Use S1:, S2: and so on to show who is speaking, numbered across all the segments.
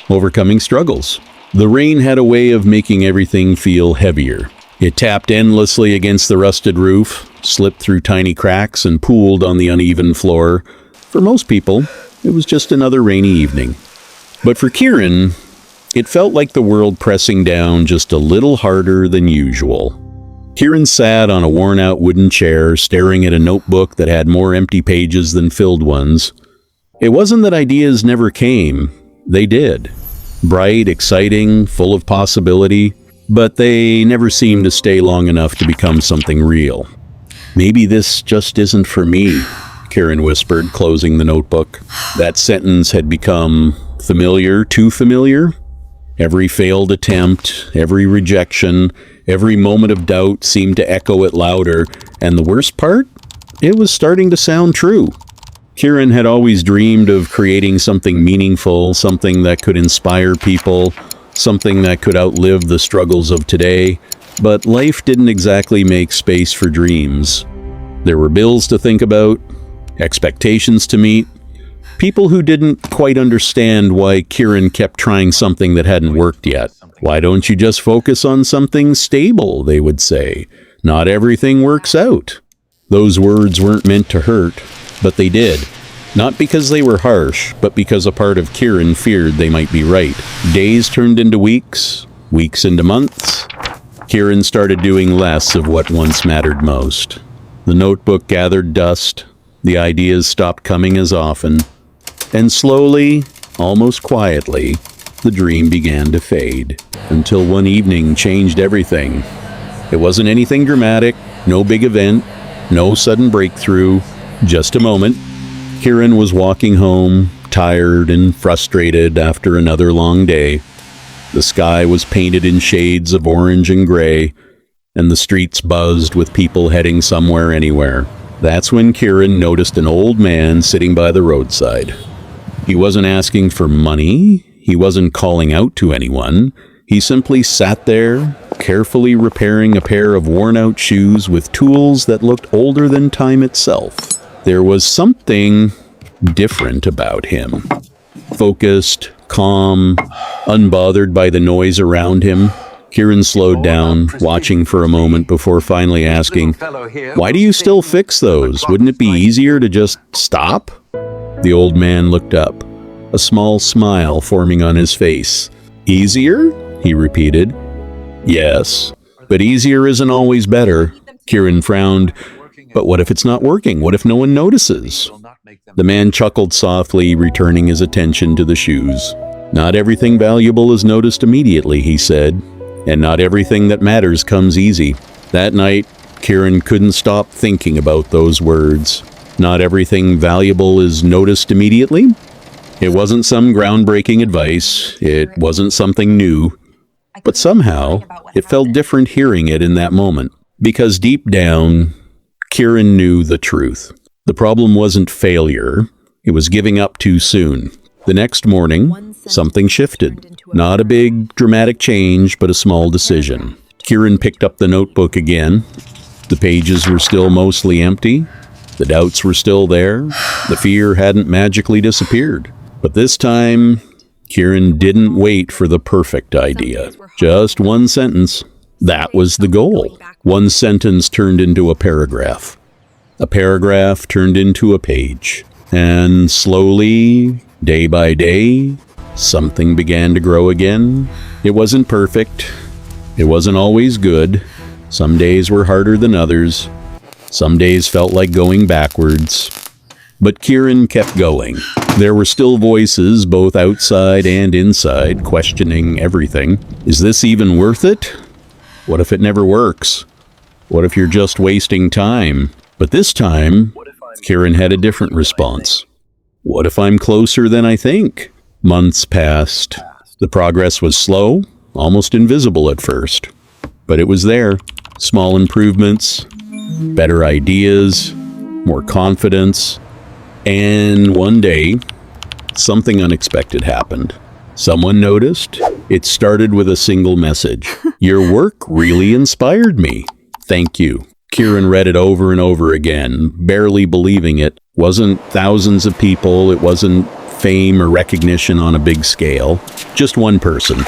S1: overcoming struggles. The rain had a way of making everything feel heavier. It tapped endlessly against the rusted roof, slipped through tiny cracks, and pooled on the uneven floor. For most people, it was just another rainy evening. But for Kieran, it felt like the world pressing down just a little harder than usual. Kieran sat on a worn-out wooden chair, staring at a notebook that had more empty pages than filled ones. It wasn't that ideas never came. They did. Bright, exciting, full of possibility, but they never seemed to stay long enough to become something real. "Maybe this just isn't for me," Kieran whispered, closing the notebook. That sentence had become familiar, too familiar. Every failed attempt, every rejection, every moment of doubt seemed to echo it louder, and the worst part? It was starting to sound true. Kieran had always dreamed of creating something meaningful, something that could inspire people, something that could outlive the struggles of today, but life didn't exactly make space for dreams. There were bills to think about, expectations to meet, people who didn't quite understand why Kieran kept trying something that hadn't worked yet. "Why don't you just focus on something stable?" they would say. "Not everything works out." Those words weren't meant to hurt, but they did. Not because they were harsh, but because a part of Kieran feared they might be right. Days turned into weeks, weeks into months. Kieran started doing less of what once mattered most. The notebook gathered dust, the ideas stopped coming as often, and slowly, almost quietly, the dream began to fade, until one evening changed everything. It wasn't anything dramatic, no big event, no sudden breakthrough, just a moment. Kieran was walking home, tired and frustrated after another long day. The sky was painted in shades of orange and gray, and the streets buzzed with people heading somewhere anywhere. That's when Kieran noticed an old man sitting by the roadside. He wasn't asking for money. He wasn't calling out to anyone. He simply sat there, carefully repairing a pair of worn-out shoes with tools that looked older than time itself. There was something different about him. Focused, calm, unbothered by the noise around him. Kieran slowed down, watching for a moment before finally asking, "Why do you still fix those? Wouldn't it be easier to just stop?" The old man looked up, a small smile forming on his face. "Easier?" he repeated. "Yes, but easier isn't always better." Kieran frowned. "But what if it's not working? What if no one notices?" The man chuckled softly, returning his attention to the shoes. "Not everything valuable is noticed immediately," he said, "and not everything that matters comes easy." That night, Kieran couldn't stop thinking about those words. Not everything valuable is noticed immediately. It wasn't some groundbreaking advice. It wasn't something new. But somehow, it felt different hearing it in that moment. Because deep down, Kieran knew the truth. The problem wasn't failure. It was giving up too soon. The next morning, something shifted. Not a big, dramatic change, but a small decision. Kieran picked up the notebook again. The pages were still mostly empty. The doubts were still there. The fear hadn't magically disappeared. But this time, Kieran didn't wait for the perfect idea. Just one sentence. That was the goal. One sentence turned into a paragraph. A paragraph turned into a page. And slowly, day by day, something began to grow again. It wasn't perfect. It wasn't always good. Some days were harder than others. Some days felt like going backwards. But Kieran kept going. There were still voices, both outside and inside, questioning everything. Is this even worth it? What if it never works? What if you're just wasting time? But this time, Kieran had a different response. What if I'm closer than I think? Months passed. The progress was slow, almost invisible at first. But it was there. Small improvements, better ideas, more confidence. And one day, something unexpected happened. Someone noticed. It started with a single message. "Your work really inspired me. Thank you." Kieran read it over and over again, barely believing it. Wasn't thousands of people, it wasn't fame or recognition on a big scale. Just one person.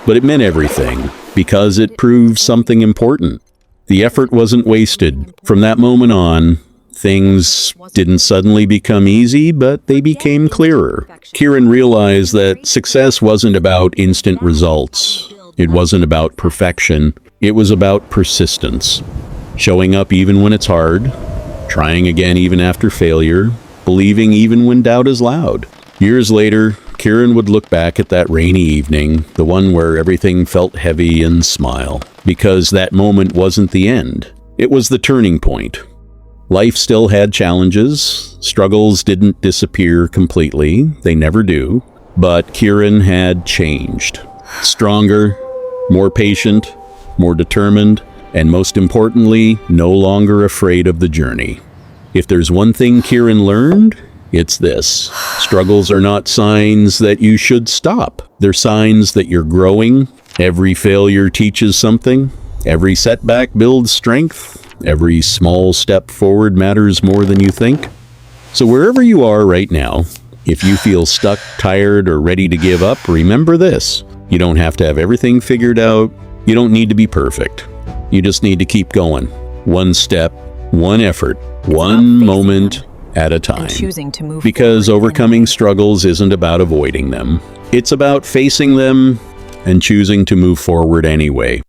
S1: But it meant everything, because it proved something important. The effort wasn't wasted. From that moment on, things didn't suddenly become easy, but they became clearer. Kieran realized that success wasn't about instant results. It wasn't about perfection. It was about persistence. Showing up even when it's hard, trying again even after failure, believing even when doubt is loud. Years later, Kieran would look back at that rainy evening, the one where everything felt heavy, and smile. Because that moment wasn't the end. It was the turning point. Life still had challenges. Struggles didn't disappear completely. They never do. But Kieran had changed. Stronger, more patient, more determined, and most importantly, no longer afraid of the journey. If there's one thing Kieran learned, it's this. Struggles are not signs that you should stop. They're signs that you're growing. Every failure teaches something. Every setback builds strength. Every small step forward matters more than you think. So wherever you are right now, if you feel stuck, tired, or ready to give up, remember this. You don't have to have everything figured out. You don't need to be perfect. You just need to keep going. One step, one effort, one moment at a time. Because overcoming struggles isn't about avoiding them. It's about facing them and choosing to move forward anyway.